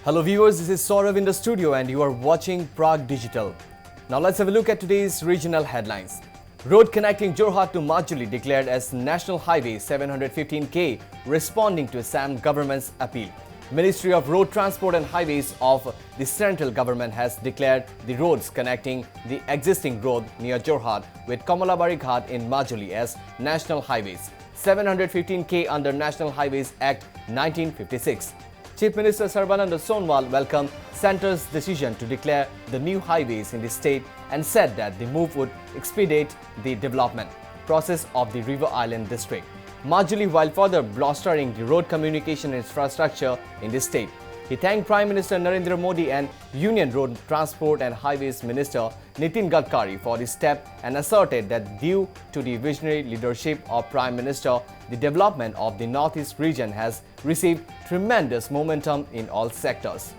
Hello viewers, this is Saurav in the studio and you are watching Prag Digital. Now let's have a look at today's regional headlines. Road connecting Jorhat to Majuli declared as National Highway 715K, responding to Assam government's appeal. Ministry of Road Transport and Highways of the central government has declared the roads connecting the existing road near Jorhat with Kamalabari Ghat in Majuli as National Highways 715K under National Highways Act 1956. Chief Minister Sarbananda Sonowal welcomed Centre's decision to declare the new highways in the state and said that the move would expedite the development process of the River Island district. Majuli, while further bolstering the road communication infrastructure in the state. He thanked Prime Minister Narendra Modi and Union Road Transport and Highways Minister Nitin Gadkari for the step and asserted that due to the visionary leadership of Prime Minister, the development of the Northeast region has received tremendous momentum in all sectors.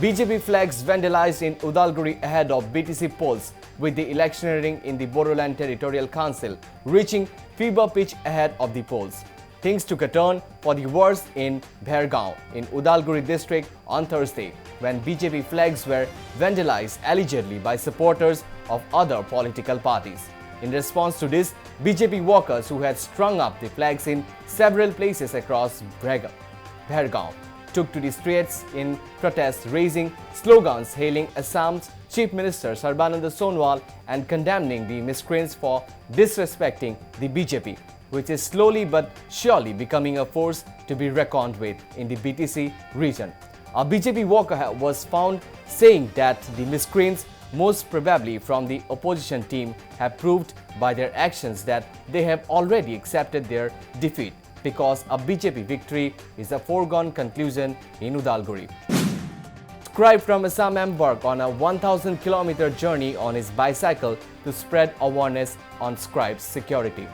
BJP flags vandalized in Udalguri ahead of BTC polls, with the electioneering in the Bodoland Territorial Council reaching fever pitch ahead of the polls. Things took a turn for the worse in Bhergaon in Udalguri district on Thursday, when BJP flags were vandalized allegedly by supporters of other political parties. In response to this, BJP workers who had strung up the flags in several places across Bhergaon took to the streets in protest, raising slogans hailing Assam's Chief Minister Sarbananda Sonowal and condemning the miscreants for disrespecting the BJP, which is slowly but surely becoming a force to be reckoned with in the BTC region. A BJP worker was found saying that the miscreants, most probably from the opposition team, have proved by their actions that they have already accepted their defeat, because a BJP victory is a foregone conclusion in Udalguri. Scribe from Assam embarked on a 1,000-kilometer journey on his bicycle to spread awareness on scribe's security.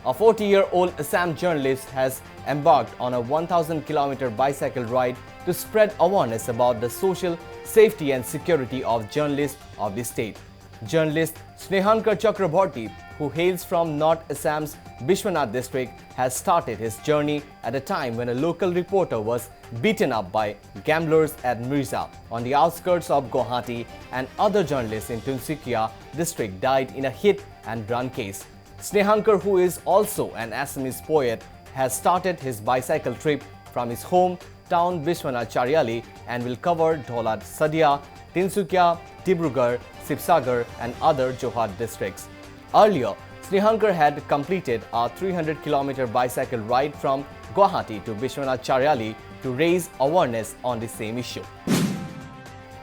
A 40-year-old Assam journalist has embarked on a 1,000-kilometer bicycle ride to spread awareness about the social safety and security of journalists of the state. Journalist Snehankar Chakraborty, who hails from North Assam's Bishwanath district, has started his journey at a time when a local reporter was beaten up by gamblers at Mirza on the outskirts of Guwahati, and other journalists in Tinsukia district died in a hit-and-run case. Snehankar, who is also an Assamese poet, has started his bicycle trip from his hometown Bishwanath Chariali and will cover Dholad Sadia, Tinsukia, Dibrugarh, Sibsagar and other Jorhat districts. Earlier, Snehankar had completed a 300-kilometer bicycle ride from Guwahati to Bishwanath Chariali to raise awareness on the same issue.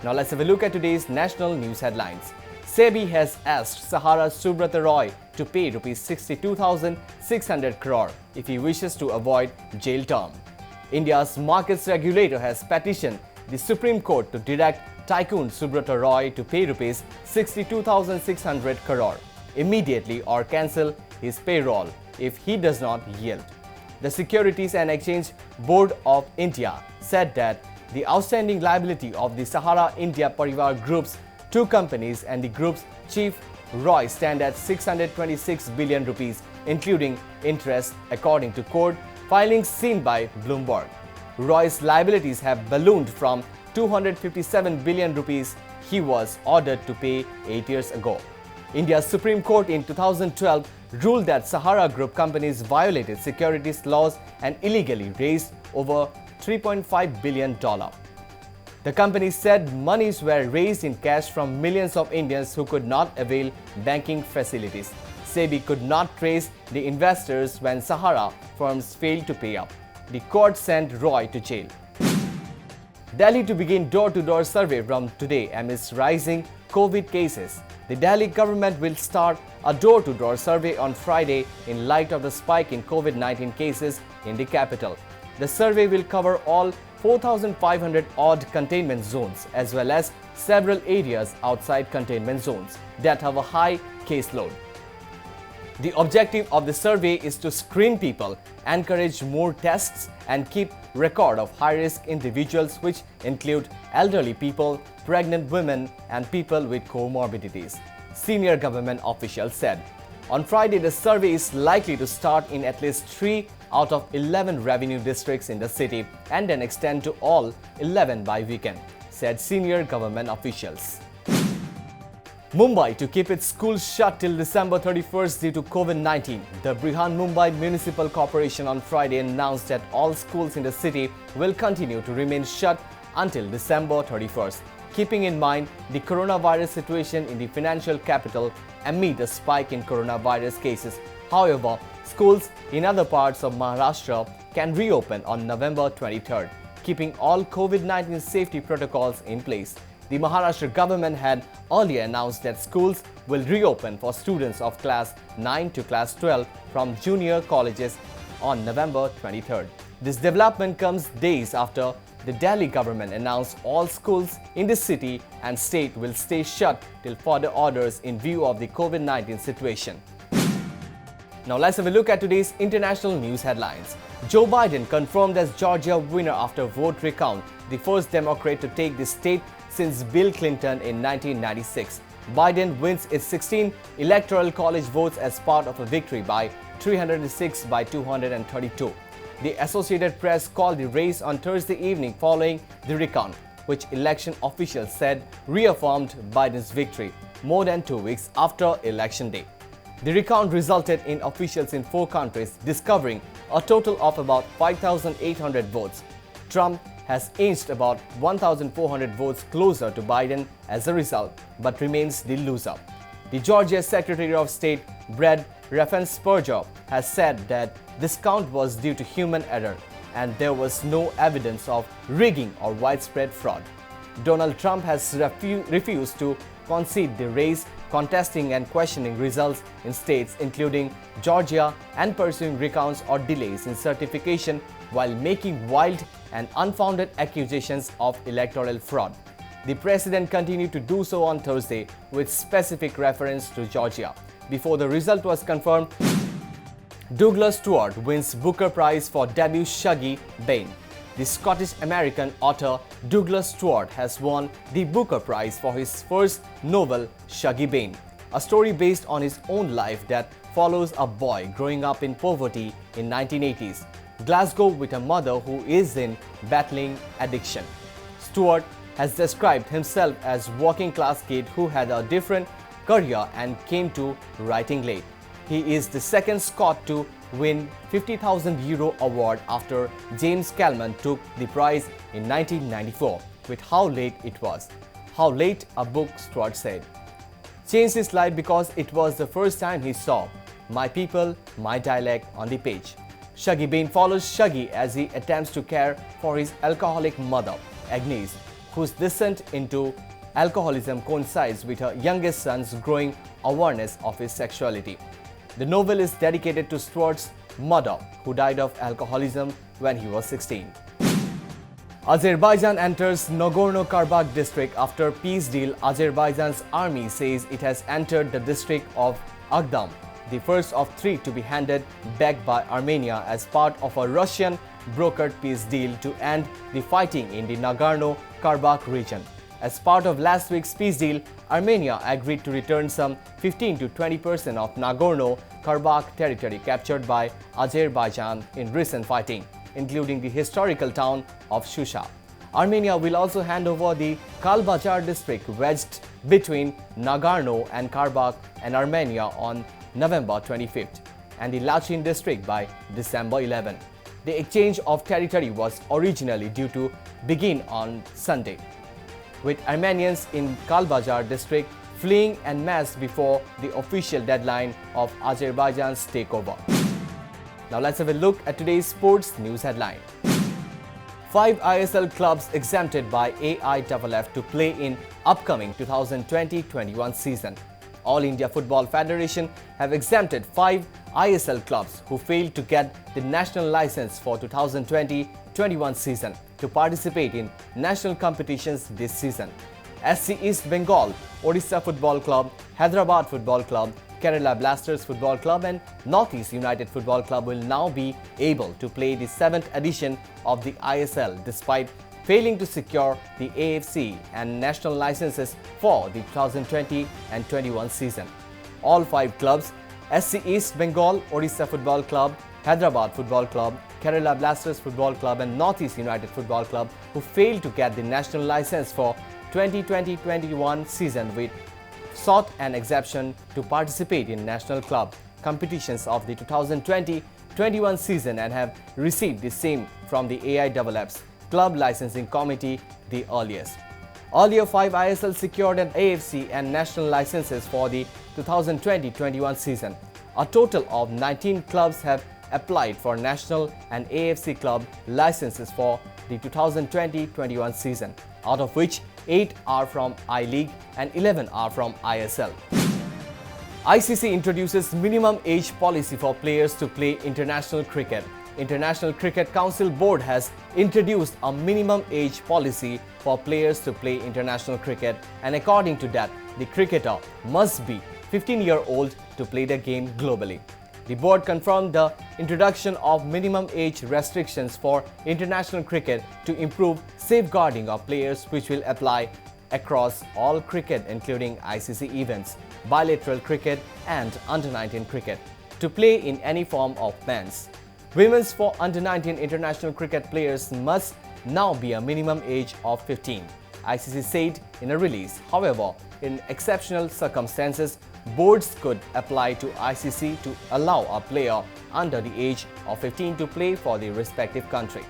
Now let's have a look at today's national news headlines. Sebi has asked Sahara Subrata Roy to pay Rs 62,600 crore if he wishes to avoid jail term. India's markets regulator has petitioned the Supreme Court to direct tycoon Subrata Roy to pay Rs 62,600 crore immediately or cancel his payroll if he does not yield. The Securities and Exchange Board of India said that the outstanding liability of the Sahara India Parivar Group's two companies and the group's chief Roy stand at 626 billion rupees, including interest, according to court filings seen by Bloomberg. Roy's liabilities have ballooned from 257 billion rupees he was ordered to pay 8 years ago. India's Supreme Court in 2012 ruled that Sahara Group companies violated securities laws and illegally raised over $3.5 billion. The company said monies were raised in cash from millions of Indians who could not avail banking facilities. Sebi could not trace the investors when Sahara firms failed to pay up. The court sent Roy to jail. Delhi to begin door-to-door survey from today amidst rising COVID cases. The Delhi government will start a door-to-door survey on Friday in light of the spike in COVID-19 cases in the capital. The survey will cover all 4,500 odd containment zones as well as several areas outside containment zones that have a high caseload. The objective of the survey is to screen people, encourage more tests and keep record of high-risk individuals, which include elderly people, pregnant women and people with comorbidities, senior government officials said. On Friday, the survey is likely to start in at least 3 out of 11 revenue districts in the city and then extend to all 11 by weekend, said senior government officials. Mumbai to keep its schools shut till December 31st due to COVID-19. The Brihan Mumbai Municipal Corporation on Friday announced that all schools in the city will continue to remain shut until December 31st, keeping in mind the coronavirus situation in the financial capital amid a spike in coronavirus cases. However, schools in other parts of Maharashtra can reopen on November 23rd, keeping all COVID-19 safety protocols in place. The Maharashtra government had earlier announced that schools will reopen for students of class 9 to class 12 from junior colleges on November 23rd. This development comes days after the Delhi government announced all schools in the city and state will stay shut till further orders in view of the COVID-19 situation. Now let's have a look at today's international news headlines. Joe Biden confirmed as Georgia winner after vote recount, the first Democrat to take the state since Bill Clinton in 1996. Biden wins its 16 electoral college votes as part of a victory by 306 by 232. The Associated Press called the race on Thursday evening following the recount, which election officials said reaffirmed Biden's victory more than 2 weeks after Election Day. The recount resulted in officials in 4 countries discovering a total of about 5,800 votes. Trump has inched about 1,400 votes closer to Biden as a result, but remains the loser. The Georgia Secretary of State, Brad Raffensperger, has said that this count was due to human error and there was no evidence of rigging or widespread fraud. Donald Trump has refused to concede the race, contesting and questioning results in states including Georgia and pursuing recounts or delays in certification while making wild and unfounded accusations of electoral fraud. The president continued to do so on Thursday with specific reference to Georgia. Before the result was confirmed, Douglas Stewart wins Booker Prize for debut Shuggie Bain. The Scottish-American author Douglas Stewart has won the Booker Prize for his first novel, Shuggie Bain, a story based on his own life that follows a boy growing up in poverty in 1980s, Glasgow with a mother who is in battling addiction. Stewart has described himself as a working-class kid who had a different career and came to writing late. He is the second Scot to win €50,000 award after James Cameron took the prize in 1994 with How Late It Was. How late a book, Stewart said. Changed his life because it was the first time he saw my people, my dialect on the page. Shuggie Bain follows Shuggie as he attempts to care for his alcoholic mother, Agnes, whose descent into alcoholism coincides with her youngest son's growing awareness of his sexuality. The novel is dedicated to Stewart's mother, who died of alcoholism when he was 16. Azerbaijan enters Nagorno-Karabakh district after peace deal. Azerbaijan's army says it has entered the district of Agdam, the first of 3 to be handed back by Armenia as part of a Russian-brokered peace deal to end the fighting in the Nagorno-Karabakh region. As part of last week's peace deal, Armenia agreed to return some 15 to 20% of Nagorno-Karabakh territory captured by Azerbaijan in recent fighting, including the historical town of Shusha. Armenia will also hand over the Kalbajar district wedged between Nagorno and Karabakh and Armenia on November 25th and the Lachin district by December 11. The exchange of territory was originally due to begin on Sunday, with Armenians in Kalbajar district fleeing en masse before the official deadline of Azerbaijan's takeover. Now let's have a look at today's sports news headline. 5 ISL clubs exempted by AIFF to play in upcoming 2020-21 season. All India Football Federation have exempted 5 ISL clubs who failed to get the national license for 2020-21 season to participate in national competitions this season. SC East Bengal, Odisha Football Club, Hyderabad Football Club, Kerala Blasters Football Club and Northeast United Football Club will now be able to play the 7th edition of the ISL despite failing to secure the AFC and national licenses for the 2020 and 21 season. All 5 clubs, SC East Bengal, Odisha Football Club, Hyderabad Football Club, Kerala Blasters Football Club and Northeast United Football Club, who failed to get the national license for 2020-21 season, which sought an exemption to participate in national club competitions of the 2020-21 season and have received the same from the AIFF Club Licensing Committee the earliest. Earlier, 5 ISL secured an AFC and national licenses for the 2020-21 season. A total of 19 clubs have applied for national and AFC club licenses for the 2020-21 season, out of which 8 are from I-League and 11 are from ISL. ICC introduces minimum age policy for players to play international cricket. International Cricket Council Board has introduced a minimum age policy for players to play international cricket, and according to that, the cricketer must be 15-year-old to play the game globally. The board confirmed the introduction of minimum age restrictions for international cricket to improve safeguarding of players, which will apply across all cricket including ICC events, bilateral cricket and under-19 cricket, to play in any form of men's. Women's for under-19 international cricket players must now be a minimum age of 15, ICC said in a release. However, in exceptional circumstances, boards could apply to ICC to allow a player under the age of 15 to play for the respective country.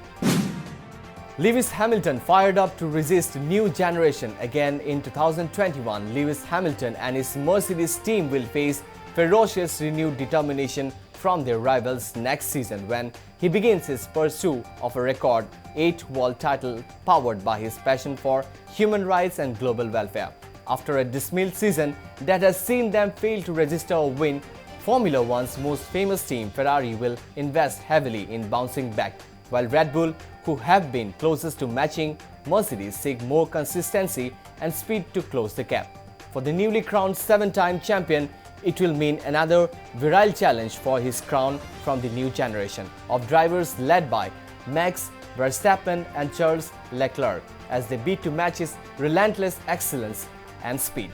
Lewis Hamilton fired up to resist new generation again in 2021. Lewis Hamilton and his Mercedes team will face ferocious renewed determination from their rivals next season when he begins his pursuit of a record 8 world title powered by his passion for human rights and global welfare. After a dismal season that has seen them fail to register a win, Formula One's most famous team, Ferrari, will invest heavily in bouncing back, while Red Bull, who have been closest to matching Mercedes, seek more consistency and speed to close the gap. For the newly crowned 7-time champion, it will mean another virile challenge for his crown from the new generation of drivers led by Max Verstappen and Charles Leclerc as they beat to match his relentless excellence and speed.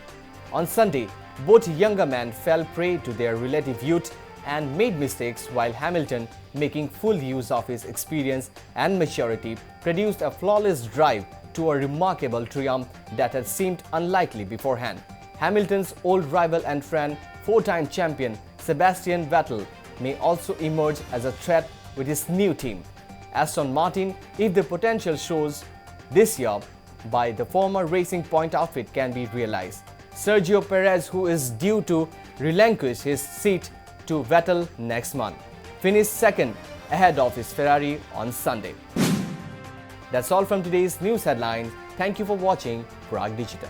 On Sunday, both younger men fell prey to their relative youth and made mistakes, while Hamilton, making full use of his experience and maturity, produced a flawless drive to a remarkable triumph that had seemed unlikely beforehand. Hamilton's old rival and friend, 4-time champion Sebastian Vettel, may also emerge as a threat with his new team, Aston Martin, if the potential shows this year by the former Racing Point outfit can be realized. Sergio Perez, who is due to relinquish his seat to Vettel next month, finished second ahead of his Ferrari on Sunday. That's all from today's news headlines. Thank you for watching Prag Digital.